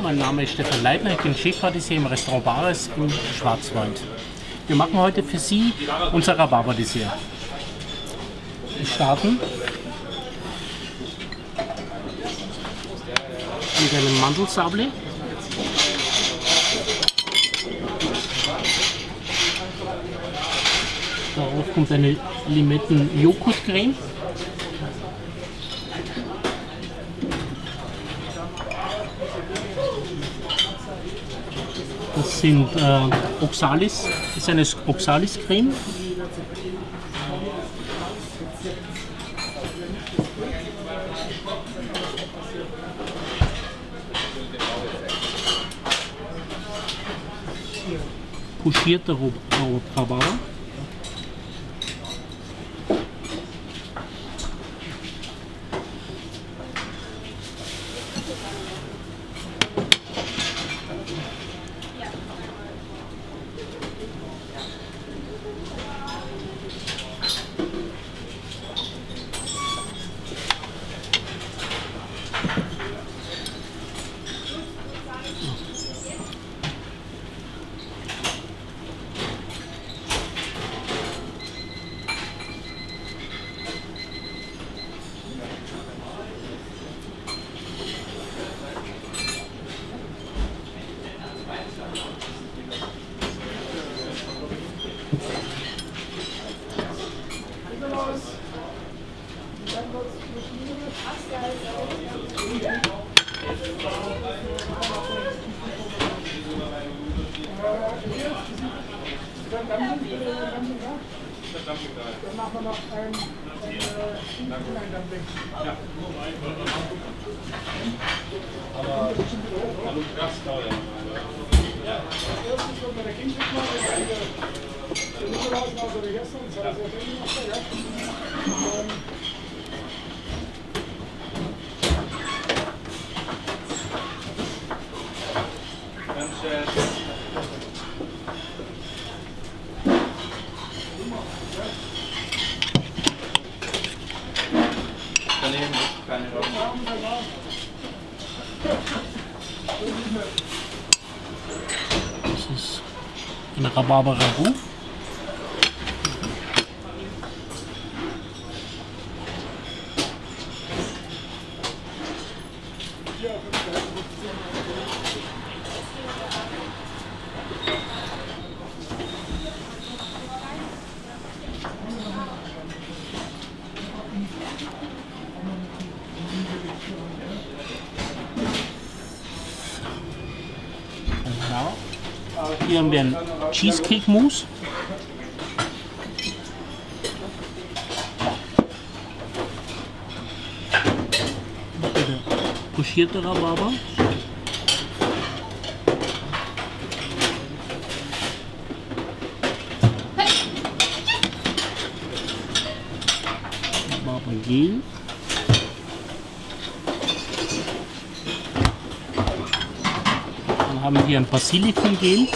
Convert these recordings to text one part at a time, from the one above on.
mein Name ist Stefan Leitner, ich bin Chefpatissier im Restaurant Bares im Schwarzwald. Wir machen heute für Sie unser Rhabarberdessert. Wir starten mit einem Mandelsablé. Darauf kommt eine Limetten-Joghurtcreme. Das sind Oxalis, das ist eine Oxalis-Creme. Pochierter Rhabarber. Dann machen wir noch ein Dumpling. Ja. Aber hallo Gastau, ja. Als erstes wird man der Kingfish machen, der Nikolaus aus der Gäste, das hat er sehr schön gemacht, ja. Das ist ein Rhabarber-Ragout. Hier haben wir ein Cheesecake-Mousse. Pochierte Rhabarber. Rhabarbergel. Dann haben wir hier ein Basilikumgel.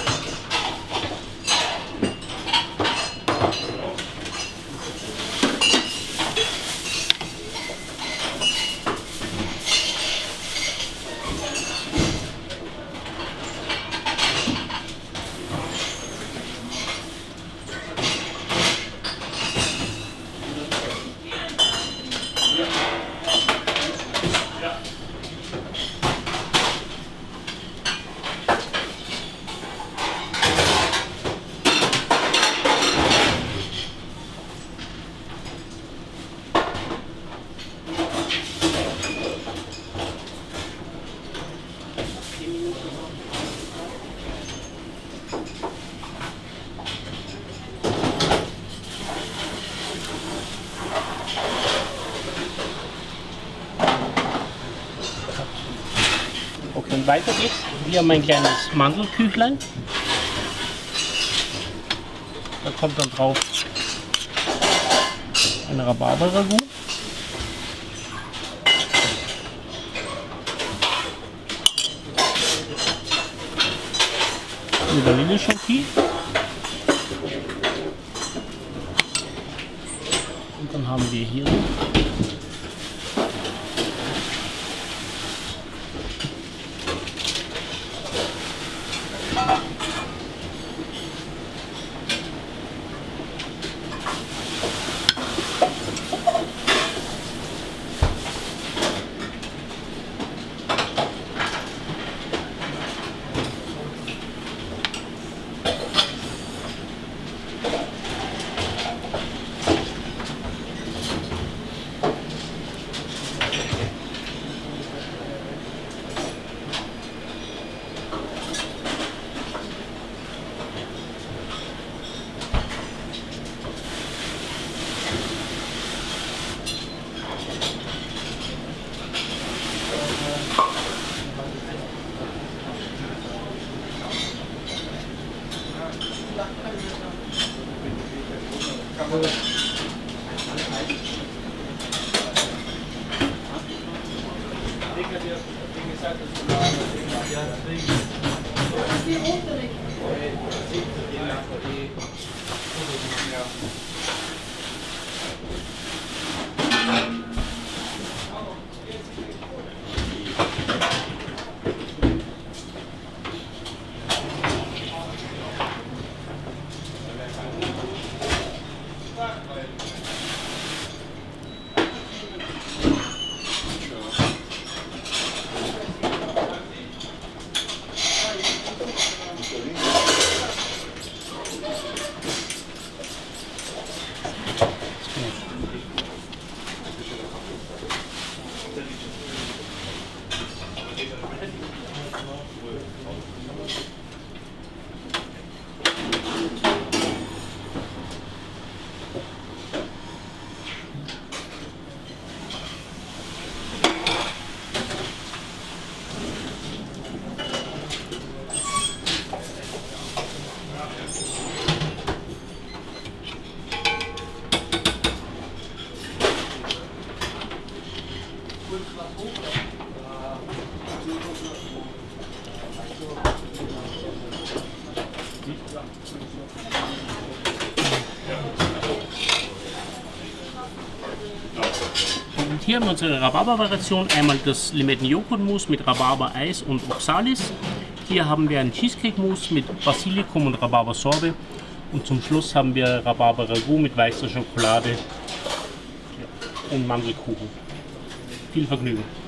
Okay, und weiter geht's. Wir haben ein kleines Mandelküchlein. Da kommt dann drauf ein Rhabarber-Ragout. Eine Vanille-Schoki. Und dann haben wir hier Und hier haben wir unsere Rhabarber-Variation, einmal das Limetten-Joghurt-Mousse mit Rhabarber-Eis und Oxalis. Hier haben wir ein Cheesecake-Mousse mit Basilikum und Rhabarber-Sorbe. Und zum Schluss haben wir Rhabarber-Ragout mit weißer Schokolade und Mandelkuchen. Viel Vergnügen!